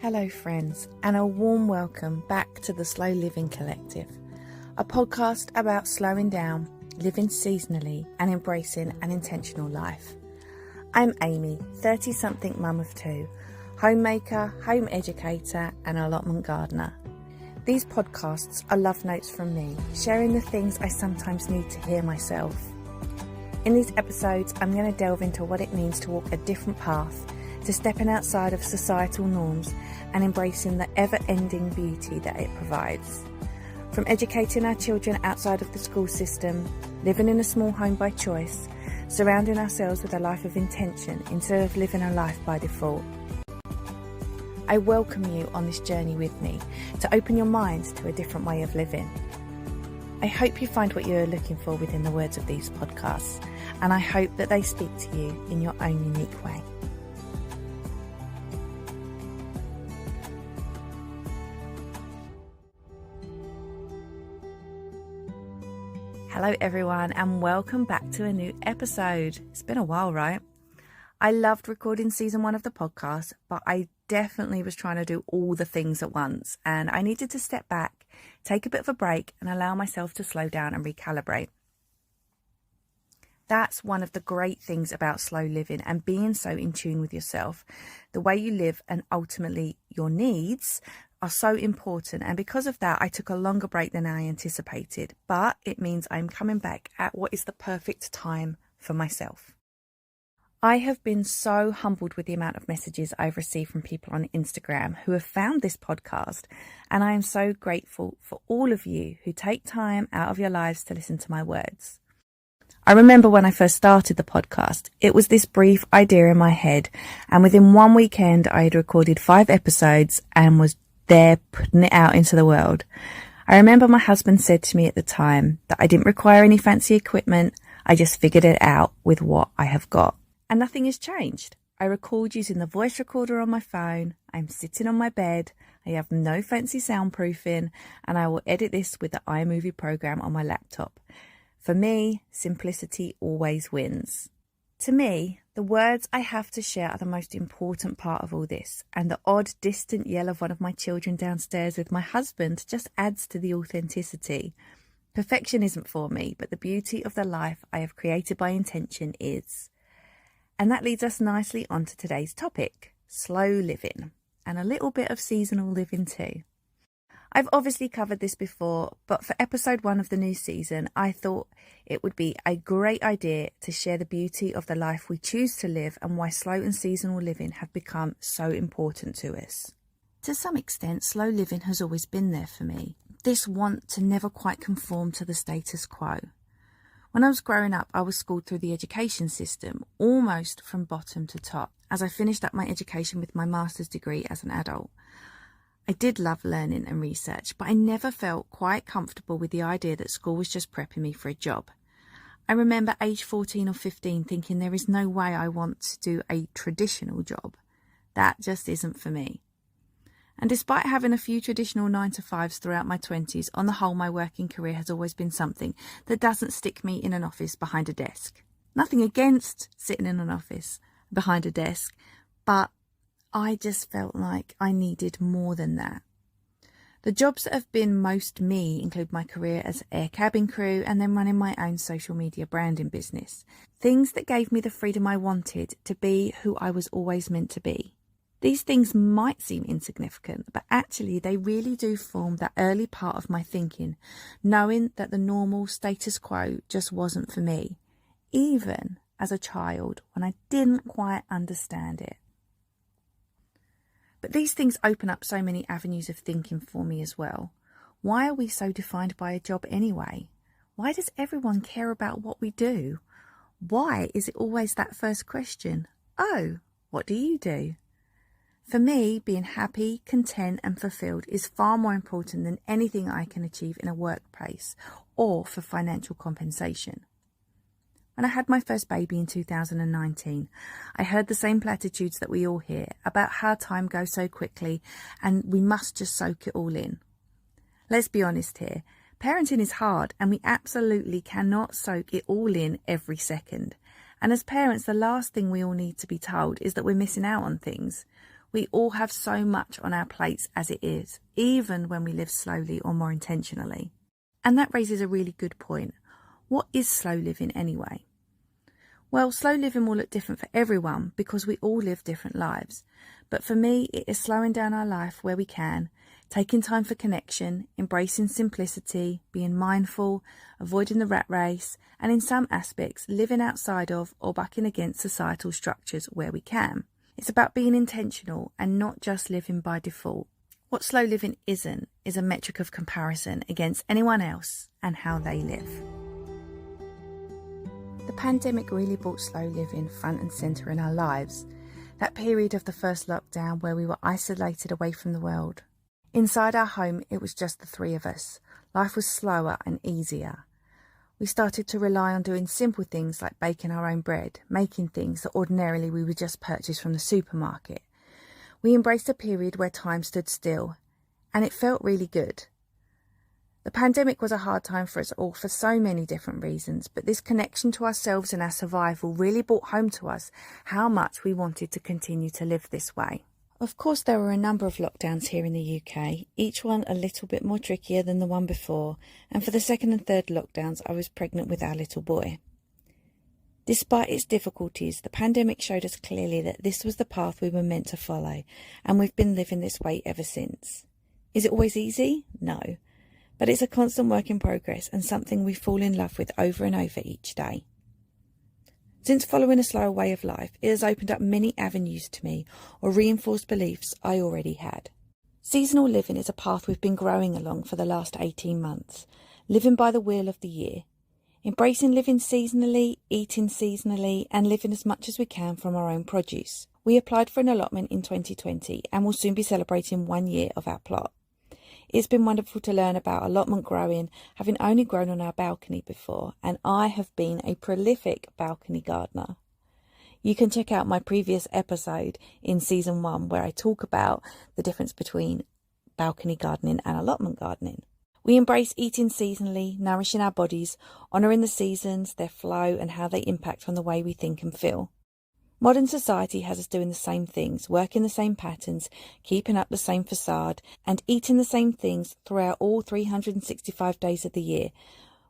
Hello friends, and a warm welcome back to the Slow Living Collective, a podcast about slowing down, living seasonally and embracing an intentional life. I'm Amy, 30-something mum of two, homemaker, home educator and allotment gardener. These podcasts are love notes from me, sharing the things I sometimes need to hear myself. In these episodes, I'm going to delve into what it means to walk a different path, to stepping outside of societal norms and embracing the ever-ending beauty that it provides. From educating our children outside of the school system, living in a small home by choice, surrounding ourselves with a life of intention instead of living a life by default. I welcome you on this journey with me to open your minds to a different way of living. I hope you find what you're looking for within the words of these podcasts, and I hope that they speak to you in your own unique way. Hello everyone, and welcome back to a new episode. It's been a while, right? I loved recording season 1 of the podcast, but I definitely was trying to do all the things at once, and I needed to step back, take a bit of a break and allow myself to slow down and recalibrate. That's one of the great things about slow living and being so in tune with yourself. The way you live and ultimately your needs are so important, and because of that I took a longer break than I anticipated, but it means I'm coming back at what is the perfect time for myself. I have been so humbled with the amount of messages I've received from people on Instagram who have found this podcast, and I am so grateful for all of you who take time out of your lives to listen to my words. I remember when I first started the podcast, it was this brief idea in my head, and within one weekend I had recorded 5 episodes and was there putting it out into the world. I remember my husband said to me at the time that I didn't require any fancy equipment, I just figured it out with what I have got. And nothing has changed. I record using the voice recorder on my phone, I'm sitting on my bed, I have no fancy soundproofing, and I will edit this with the iMovie program on my laptop. For me, simplicity always wins. To me, the words I have to share are the most important part of all this, and the odd distant yell of one of my children downstairs with my husband just adds to the authenticity. Perfection isn't for me, but the beauty of the life I have created by intention is. And that leads us nicely onto today's topic, slow living, and a little bit of seasonal living too. I've obviously covered this before, but for episode 1 of the new season, I thought it would be a great idea to share the beauty of the life we choose to live and why slow and seasonal living have become so important to us. To some extent, slow living has always been there for me. This want to never quite conform to the status quo. When I was growing up, I was schooled through the education system, almost from bottom to top, as I finished up my education with my master's degree as an adult. I did love learning and research, but I never felt quite comfortable with the idea that school was just prepping me for a job. I remember age 14 or 15 thinking there is no way I want to do a traditional job. That just isn't for me. And despite having a few traditional 9-to-5s throughout my 20s, on the whole my working career has always been something that doesn't stick me in an office behind a desk. Nothing against sitting in an office behind a desk, but I just felt like I needed more than that. The jobs that have been most me include my career as air cabin crew and then running my own social media branding business. Things that gave me the freedom I wanted to be who I was always meant to be. These things might seem insignificant, but actually they really do form that early part of my thinking, knowing that the normal status quo just wasn't for me, even as a child when I didn't quite understand it. But these things open up so many avenues of thinking for me as well. Why are we so defined by a job anyway? Why does everyone care about what we do? Why is it always that first question? Oh, what do you do? For me, being happy, content and fulfilled is far more important than anything I can achieve in a workplace or for financial compensation. When I had my first baby in 2019, I heard the same platitudes that we all hear about how time goes so quickly and we must just soak it all in. Let's be honest here, parenting is hard and we absolutely cannot soak it all in every second. And as parents, the last thing we all need to be told is that we're missing out on things. We all have so much on our plates as it is, even when we live slowly or more intentionally. And that raises a really good point. What is slow living anyway? Well, slow living will look different for everyone because we all live different lives. But for me, it is slowing down our life where we can, taking time for connection, embracing simplicity, being mindful, avoiding the rat race, and in some aspects, living outside of or backing against societal structures where we can. It's about being intentional and not just living by default. What slow living isn't is a metric of comparison against anyone else and how they live. The pandemic really brought slow living front and centre in our lives. That period of the first lockdown where we were isolated away from the world. Inside our home, it was just the three of us. Life was slower and easier. We started to rely on doing simple things like baking our own bread, making things that ordinarily we would just purchase from the supermarket. We embraced a period where time stood still, and it felt really good. The pandemic was a hard time for us all for so many different reasons, but this connection to ourselves and our survival really brought home to us how much we wanted to continue to live this way. Of course, there were a number of lockdowns here in the UK, each one a little bit more trickier than the one before, and for the second and third lockdowns, I was pregnant with our little boy. Despite its difficulties, the pandemic showed us clearly that this was the path we were meant to follow, and we've been living this way ever since. Is it always easy? No. But it's a constant work in progress and something we fall in love with over and over each day. Since following a slower way of life, it has opened up many avenues to me or reinforced beliefs I already had. Seasonal living is a path we've been growing along for the last 18 months, living by the wheel of the year, embracing living seasonally, eating seasonally, and living as much as we can from our own produce. We applied for an allotment in 2020 and will soon be celebrating 1 year of our plot. It's been wonderful to learn about allotment growing, having only grown on our balcony before, and I have been a prolific balcony gardener. You can check out my previous episode in season 1 where I talk about the difference between balcony gardening and allotment gardening. We embrace eating seasonally, nourishing our bodies, honouring the seasons, their flow and how they impact on the way we think and feel. Modern society has us doing the same things, working the same patterns, keeping up the same facade, and eating the same things throughout all 365 days of the year,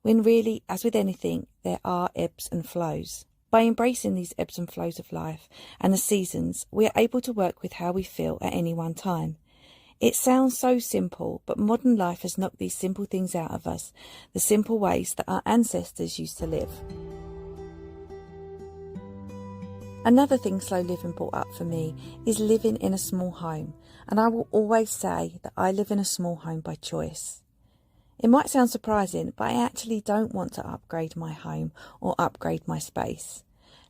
when really, as with anything, there are ebbs and flows. By embracing these ebbs and flows of life and the seasons, we are able to work with how we feel at any one time. It sounds so simple, but modern life has knocked these simple things out of us, the simple ways that our ancestors used to live. Another thing slow living brought up for me is living in a small home, and I will always say that I live in a small home by choice. It might sound surprising, but I actually don't want to upgrade my home or upgrade my space.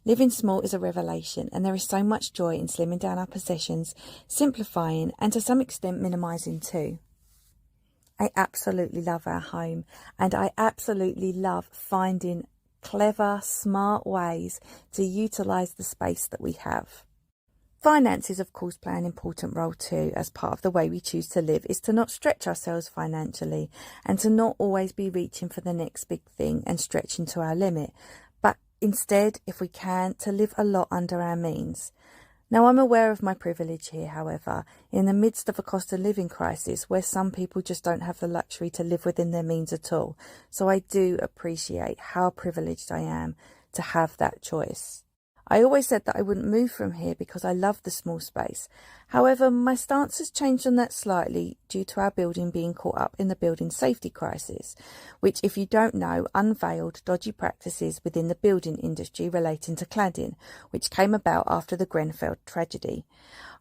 Living small is a revelation, and there is so much joy in slimming down our possessions, simplifying and to some extent minimising too. I absolutely love our home, and I absolutely love finding clever, smart ways to utilise the space that we have. Finances, of course, play an important role too, as part of the way we choose to live is to not stretch ourselves financially and to not always be reaching for the next big thing and stretching to our limit, but instead, if we can, to live a lot under our means. Now, I'm aware of my privilege here, however, in the midst of a cost of living crisis where some people just don't have the luxury to live within their means at all. So I do appreciate how privileged I am to have that choice. I always said that I wouldn't move from here because I love the small space. However, my stance has changed on that slightly due to our building being caught up in the building safety crisis, which, if you don't know, unveiled dodgy practices within the building industry relating to cladding, which came about after the Grenfell tragedy.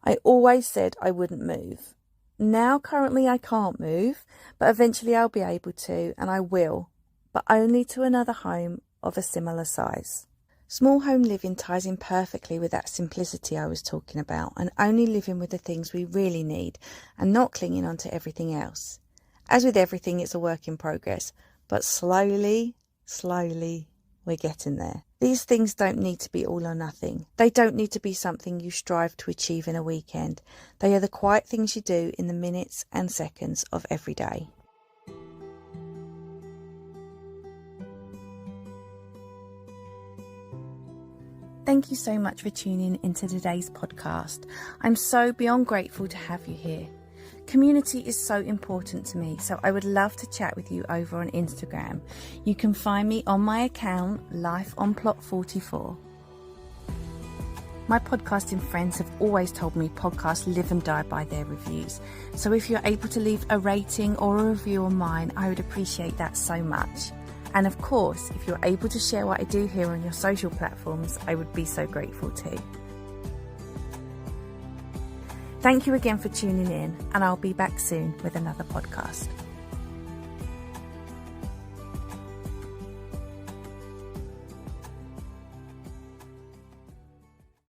I always said I wouldn't move. Now, currently, I can't move, but eventually I'll be able to, and I will, but only to another home of a similar size. Small home living ties in perfectly with that simplicity I was talking about, and only living with the things we really need and not clinging on to everything else. As with everything, it's a work in progress, but slowly, we're getting there. These things don't need to be all or nothing. They don't need to be something you strive to achieve in a weekend. They are the quiet things you do in the minutes and seconds of every day. Thank you so much for tuning into today's podcast. I'm so beyond grateful to have you here. Community is so important to me, so I would love to chat with you over on Instagram. You can find me on my account, Life on Plot 44. My podcasting friends have always told me podcasts live and die by their reviews. So if you're able to leave a rating or a review on mine, I would appreciate that so much. And of course, if you're able to share what I do here on your social platforms, I would be so grateful too. Thank you again for tuning in, and I'll be back soon with another podcast.